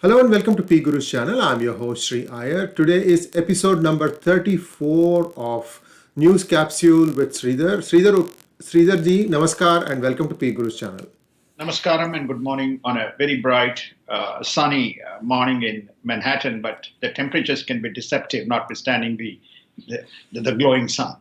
Hello and welcome to PGurus channel. I'm your host Sree Iyer. Today is episode number 34 of News Capsule with Sridhar. Sridhar ji, namaskar and welcome to PGurus channel. Namaskaram and good morning on a very bright, sunny morning in Manhattan, but the temperatures can be deceptive, notwithstanding the glowing sun.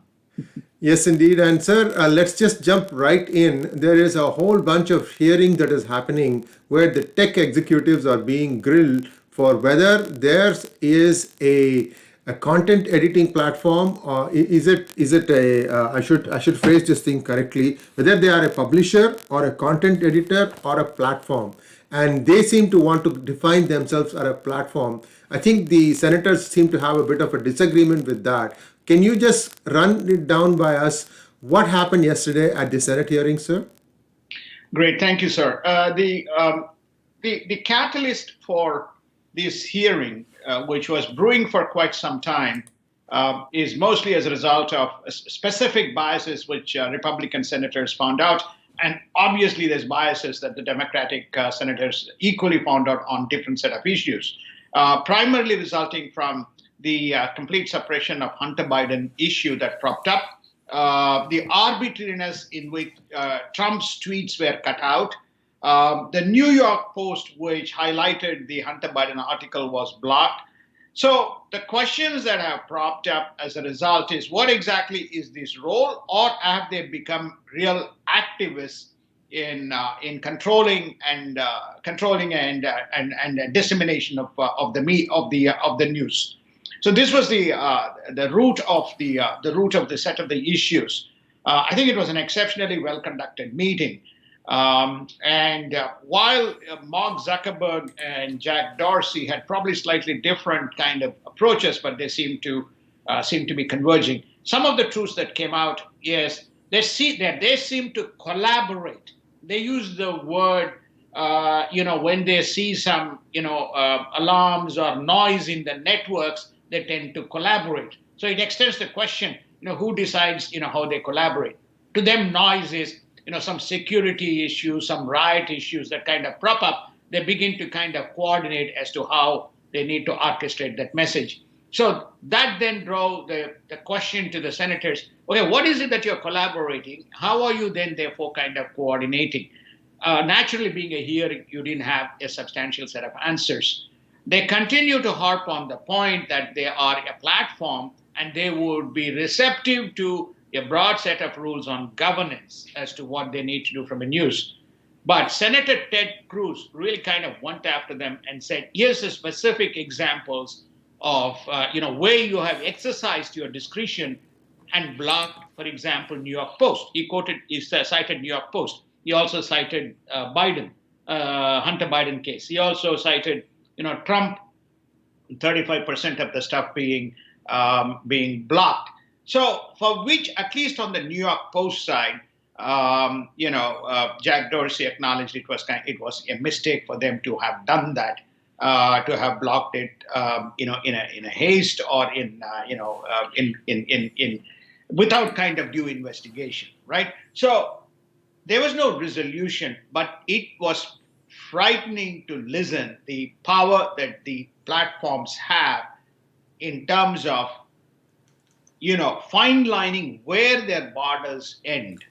Yes, indeed. And sir, let's just jump right in. There is a whole bunch of hearing that is happening where the tech executives are being grilled for whether theirs is a content editing platform or is it a I should phrase this thing correctly, whether they are a publisher or a content editor or a platform, and they seem to want to define themselves as a platform. I think the senators seem to have a bit of a disagreement with that. Can you just run it down by us? What happened yesterday at the Senate hearing, sir? Great, thank you, sir. The catalyst for this hearing, which was brewing for quite some time, is mostly as a result of specific biases which Republican senators found out. And obviously, there's biases that the Democratic senators equally found out on different set of issues, primarily resulting from the complete suppression of Hunter Biden issue that propped up, the arbitrariness in which Trump's tweets were cut out, the New York Post, which highlighted the Hunter Biden article, was blocked. So the questions that have propped up as a result is what exactly is this role, or have they become real activists in controlling and dissemination of the news? So this was the root of the set of the issues. I think it was an exceptionally well conducted meeting. And while Mark Zuckerberg and Jack Dorsey had probably slightly different kind of approaches, but they seem to be converging. Some of the truths that came out is they seem to collaborate. They use the word, when they see some, alarms or noise in the networks, they tend to collaborate. So it extends the question, who decides, how they collaborate? To them, noise is, some security issues, some riot issues that kind of prop up. They begin to kind of coordinate as to how they need to orchestrate that message. So that then drove the question to the senators, okay, what is it that you're collaborating? How are you then therefore kind of coordinating? Naturally, being a hearing, you didn't have a substantial set of answers. They continue to harp on the point that they are a platform and they would be receptive to a broad set of rules on governance as to what they need to do from a news. But Senator Ted Cruz really kind of went after them and said, here's the specific examples of, where you have exercised your discretion and blocked, for example, New York Post. He cited New York Post. He also cited Hunter Biden case. He also cited Trump, 35% of the stuff being blocked. So for which, at least on the New York Post side, Jack Dorsey acknowledged it was a mistake for them to have done that, to have blocked it, in a haste or in without kind of due investigation, right? So there was no resolution, but it was frightening to listen the power that the platforms have in terms of fine lining where their borders end.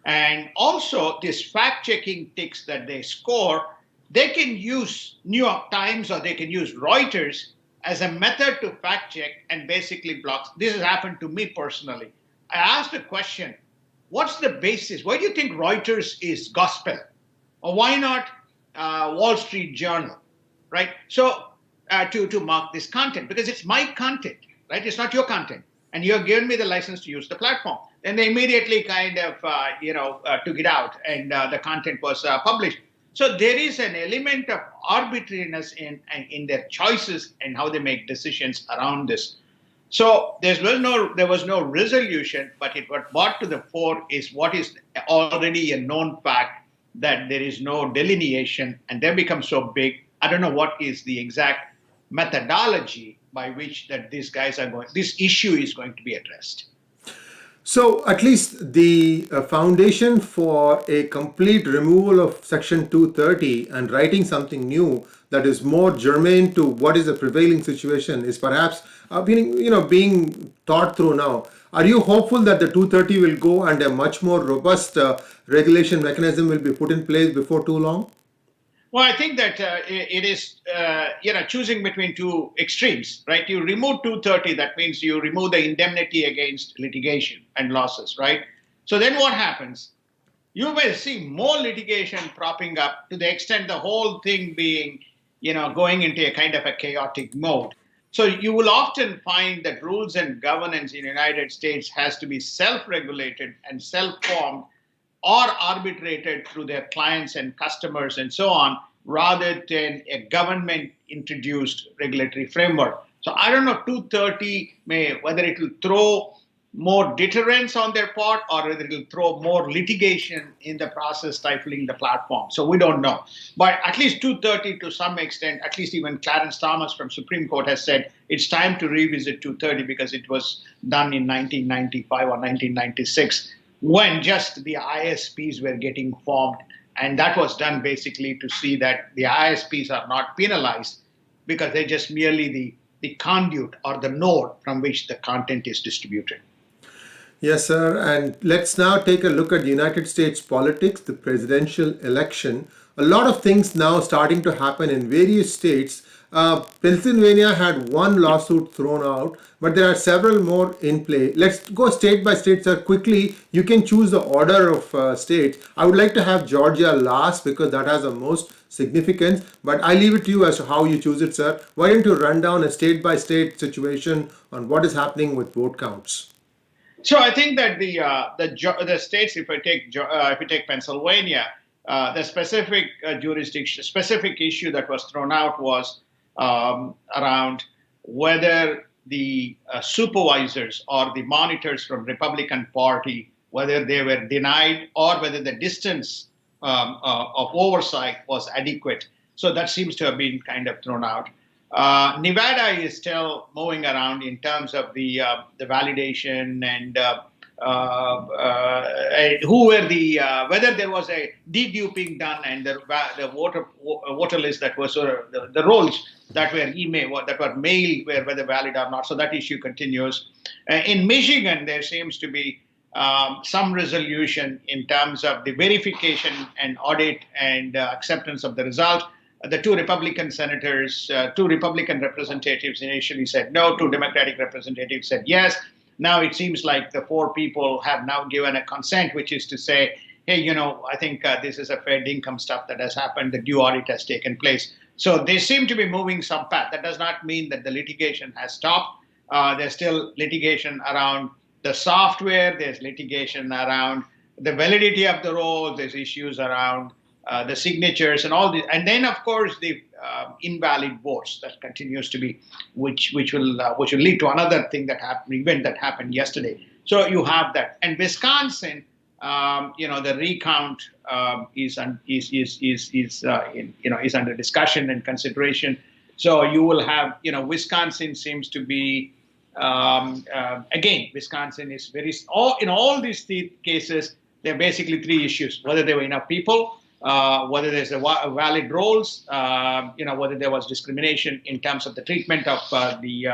And also this fact checking ticks that they score, they can use New York Times or they can use Reuters as a method to fact check and basically block. This has happened to me personally. I asked a question, what's the basis? Why do you think Reuters is gospel? Or why not Wall Street Journal, right? So to mark this content, because it's my content, right? It's not your content. And you have given me the license to use the platform. And they immediately kind of, took it out and the content was published. So there is an element of arbitrariness in their choices and how they make decisions around this. So there was no resolution, but what brought to the fore is what is already a known fact, that there is no delineation, and they become so big. I don't know what is the exact methodology by which that these guys are going, this issue is going to be addressed. So at least the foundation for a complete removal of Section 230 and writing something new that is more germane to what is the prevailing situation is perhaps being thought through now. Are you hopeful that the 230 will go and a much more robust regulation mechanism will be put in place before too long? Well, I think that it is, choosing between two extremes, right? You remove 230, that means you remove the indemnity against litigation and losses, right? So then what happens? You will see more litigation propping up to the extent the whole thing being, going into a kind of a chaotic mode. So you will often find that rules and governance in the United States has to be self-regulated and self-formed or arbitrated through their clients and customers and so on, rather than a government introduced regulatory framework. So I don't know 230 whether it will throw more deterrence on their part or whether it will throw more litigation in the process, stifling the platform. So we don't know. But at least 230 to some extent, at least even Clarence Thomas from Supreme Court has said it's time to revisit 230 because it was done in 1995 or 1996 when just the ISPs were getting formed. And that was done basically to see that the ISPs are not penalized because they're just merely the conduit or the node from which the content is distributed. Yes, sir. And let's now take a look at United States politics, the presidential election. A lot of things now starting to happen in various states. Pennsylvania had one lawsuit thrown out, but there are several more in play. Let's go state by state, sir. Quickly, you can choose the order of states. I would like to have Georgia last because that has the most significance, but I leave it to you as to how you choose it, sir. Why don't you run down a state by state situation on what is happening with vote counts? So I think that the states, if you take Pennsylvania, the specific jurisdiction, specific issue that was thrown out was around whether the supervisors or the monitors from Republican Party, whether they were denied or whether the distance of oversight was adequate. So that seems to have been kind of thrown out. Nevada is still moving around in terms of the validation and who were whether there was a deduping done and the voter list that was the rolls that were that were mailed whether valid or not. So that issue continues. In Michigan, there seems to be some resolution in terms of the verification and audit and acceptance of the result. The two Republican senators, two Republican representatives initially said no, two Democratic representatives said yes. Now it seems like the four people have now given a consent, which is to say, hey, I think this is a fair income stuff that has happened, the due audit has taken place. So they seem to be moving some path. That does not mean that the litigation has stopped. There's still litigation around the software, there's litigation around the validity of the role, there's issues around the signatures and all this, and then of course the invalid votes that continues to be, which will lead to another thing that happened, event that happened yesterday. So you have that, and Wisconsin, the recount is under discussion and consideration. So you will have, Wisconsin seems to be again, Wisconsin is in all these cases. There are basically three issues: whether there were enough people, whether there's a valid roles, whether there was discrimination in terms of the treatment of the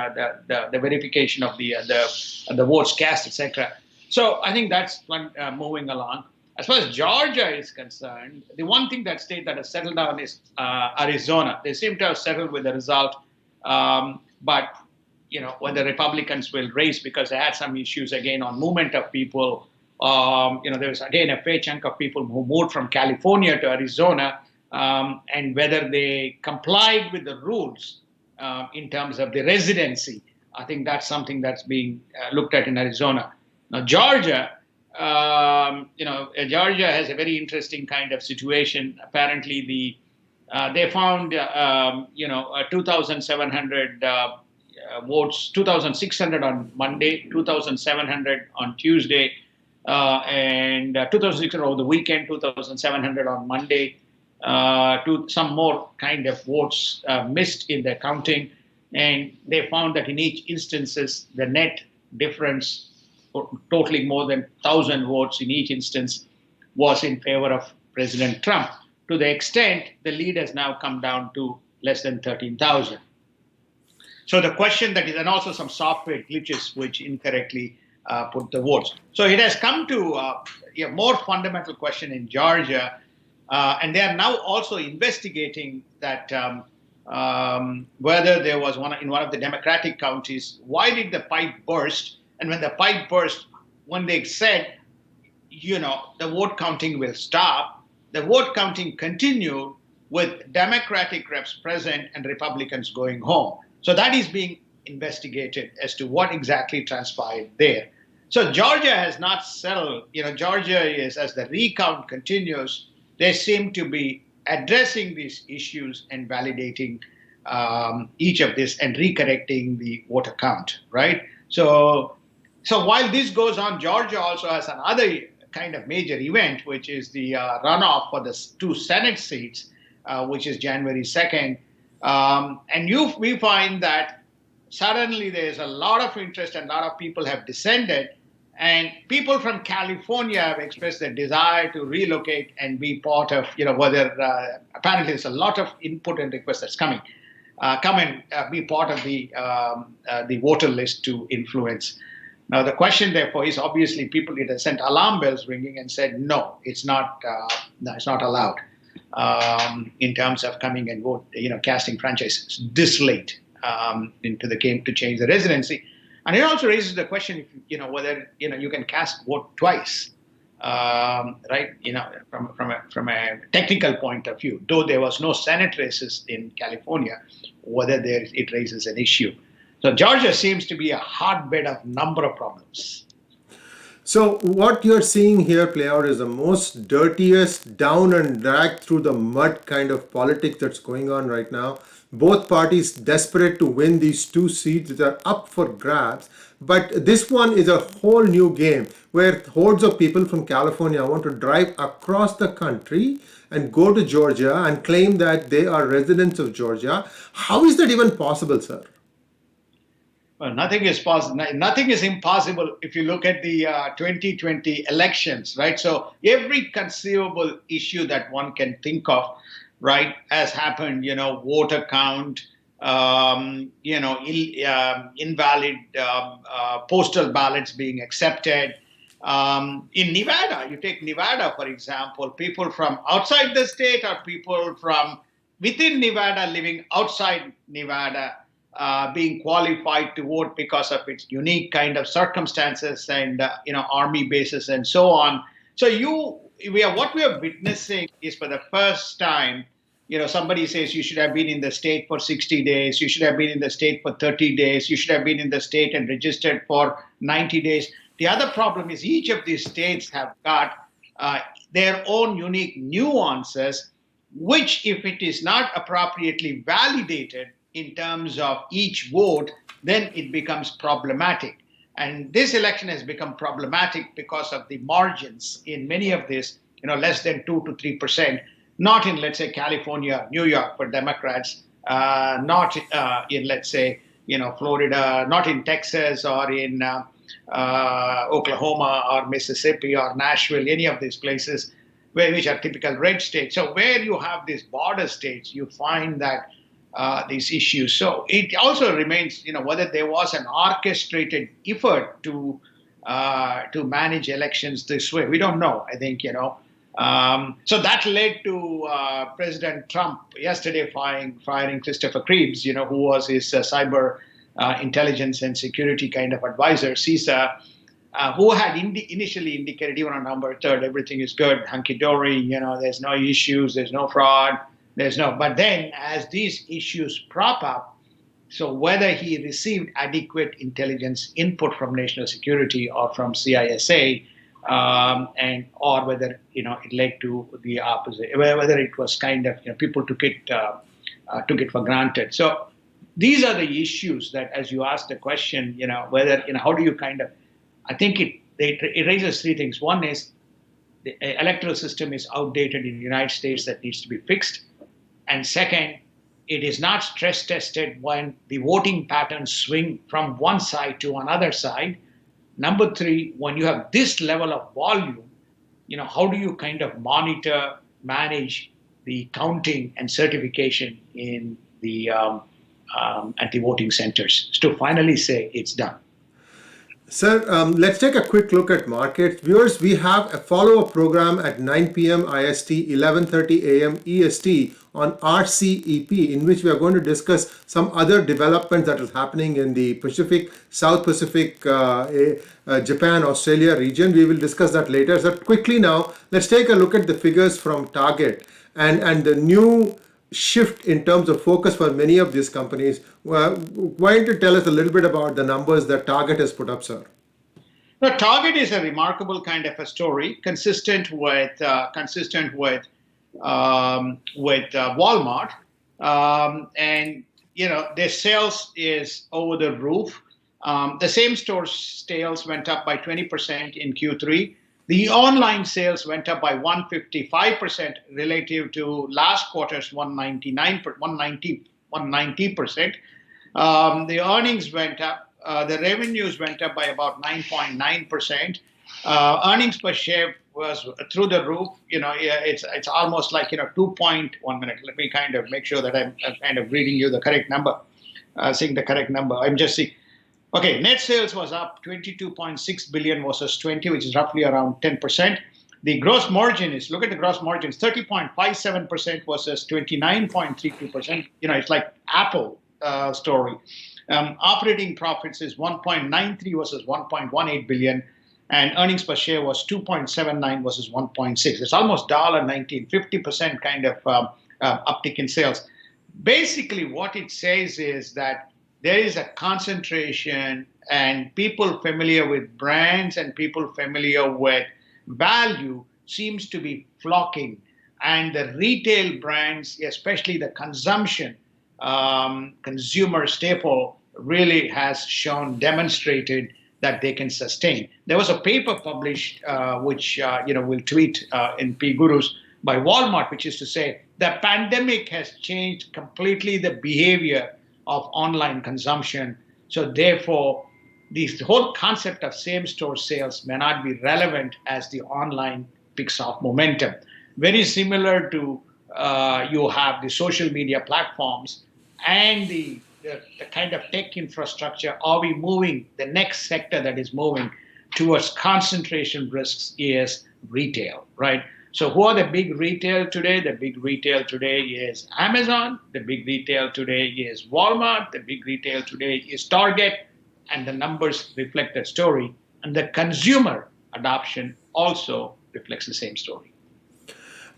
verification of the votes cast, etc. So I think that's one moving along. As far as Georgia is concerned, the one thing that state that has settled down is Arizona. They seem to have settled with the result, but when the Republicans will race because they had some issues again on movement of people. There was again a fair chunk of people who moved from California to Arizona, and whether they complied with the rules in terms of the residency. I think that's something that's being looked at in Arizona. Now, Georgia, Georgia has a very interesting kind of situation. Apparently, they found 2,700 votes, 2,600 on Monday, 2,700 on Tuesday. And 2,600 over the weekend, 2,700 on Monday, some more kind of votes missed in the counting. And they found that in each instances, the net difference totaling more than 1,000 votes in each instance, was in favor of President Trump. To the extent the lead has now come down to less than 13,000. So the question that is, and also some software glitches which incorrectly put the votes. So it has come to a more fundamental question in Georgia, and they are now also investigating that whether there was in one of the Democratic counties, why did the pipe burst? And when the pipe burst, when they said, the vote counting will stop, the vote counting continued with Democratic reps present and Republicans going home. So that is being investigated as to what exactly transpired there. So Georgia has not settled. Georgia is, as the recount continues, they seem to be addressing these issues and validating each of this and recorrecting the voter count, right? So while this goes on, Georgia also has another kind of major event, which is the runoff for the 2 Senate seats, which is January 2nd. And we find that suddenly there's a lot of interest and a lot of people have descended. And people from California have expressed their desire to relocate and be part of, whether apparently there's a lot of input and requests that's coming. Come and be part of the voter list to influence. Now, the question, therefore, is obviously people either sent alarm bells ringing and said, no, it's not allowed in terms of coming and vote, casting franchises this late into the game to change the residency. And it also raises the question, whether you can vote twice, right? From a technical point of view, though there was no Senate races in California, whether it raises an issue. So Georgia seems to be a hotbed of number of problems. So what you're seeing here play out is the most dirtiest, down and dragged through the mud kind of politics that's going on right now. Both parties desperate to win these 2 seats that are up for grabs. But this one is a whole new game where hordes of people from California want to drive across the country and go to Georgia and claim that they are residents of Georgia. How is that even possible, sir? Well, nothing is possible. Nothing is impossible if you look at the 2020 elections, right? So every conceivable issue that one can think of, right, has happened. Voter count, invalid postal ballots being accepted. In Nevada, you take Nevada, for example, people from outside the state or people from within Nevada living outside Nevada being qualified to vote because of its unique kind of circumstances and, army bases and so on. So what we are witnessing is for the first time, somebody says you should have been in the state for 60 days, you should have been in the state for 30 days, you should have been in the state and registered for 90 days. The other problem is each of these states have got their own unique nuances, which if it is not appropriately validated in terms of each vote, then it becomes problematic. And this election has become problematic because of the margins in many of these, less than 2 to 3%, not in, let's say, California, New York for Democrats, not in, let's say, Florida, not in Texas or in Oklahoma or Mississippi or Nashville, any of these places which are typical red states. So where you have these border states, you find that these issues. So it also remains, whether there was an orchestrated effort to manage elections this way. We don't know. I think, so that led to President Trump yesterday firing Christopher Krebs, who was his cyber intelligence and security kind of advisor, CISA, who had initially indicated even on November 3rd, everything is good, hunky-dory, there's no issues, there's no fraud. But then as these issues prop up, so whether he received adequate intelligence input from national security or from CISA, or whether it led to the opposite, whether it was kind of people took it for granted. So these are the issues that, as you asked the question, whether how do you kind of, I think it raises 3 things. One is the electoral system is outdated in the United States that needs to be fixed. And second, it is not stress tested when the voting patterns swing from one side to another side. Number three, when you have this level of volume, how do you kind of monitor, manage the counting and certification in the at the voting centers to finally say it's done? Sir, let's take a quick look at markets. Viewers, we have a follow-up program at 9 p.m. IST, 11:30 a.m. EST on RCEP, in which we are going to discuss some other developments that is happening in the Pacific, South Pacific, Japan, Australia region. We will discuss that later. So quickly now, let's take a look at the figures from Target and the new shift in terms of focus for many of these companies. Why don't you tell us a little bit about the numbers that Target has put up, sir? Now, Target is a remarkable kind of a story, consistent with Walmart, and their sales is over the roof. The same store sales went up by 20% in Q3. The online sales went up by 155% relative to last quarter's 190%. The earnings went up. The revenues went up by about 9.9%. Earnings per share was through the roof. It's almost like 2.1 minute. Let me kind of make sure that I'm kind of reading you the correct number, saying the correct number. I'm just seeing. Okay, net sales was up 22.6 billion versus 20, which is roughly around 10%. The gross margin is, look at the gross margins, 30.57% versus 29.32%. It's like Apple story. Operating profits is 1.93 versus 1.18 billion, and earnings per share was 2.79 versus 1.6. It's almost $1.19, 50% kind of uptick in sales. Basically, what it says is that there is a concentration, and people familiar with brands and people familiar with value seems to be flocking. And the retail brands, especially the consumer staple, really has demonstrated that they can sustain. There was a paper published, which we'll tweet in PGurus by Walmart, which is to say the pandemic has changed completely the behavior of online consumption. So therefore, this whole concept of same-store sales may not be relevant as the online picks up momentum. Very similar to you have the social media platforms and the kind of tech infrastructure. Are we moving? The next sector that is moving towards concentration risks is retail, right? So who are the big retail today? The big retail today is Amazon. The big retail today is Walmart. The big retail today is Target. And the numbers reflect that story. And the consumer adoption also reflects the same story.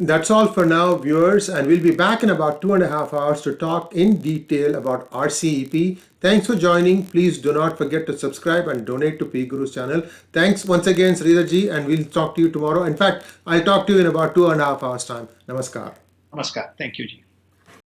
That's all for now, viewers, and we'll be back in about 2.5 hours to talk in detail about RCEP. Thanks for joining. Please do not forget to subscribe and donate to PGurus channel. Thanks once again, Sree, and we'll talk to you tomorrow. In fact, I'll talk to you in about 2.5 hours time. Namaskar. Namaskar. Thank you, Ji.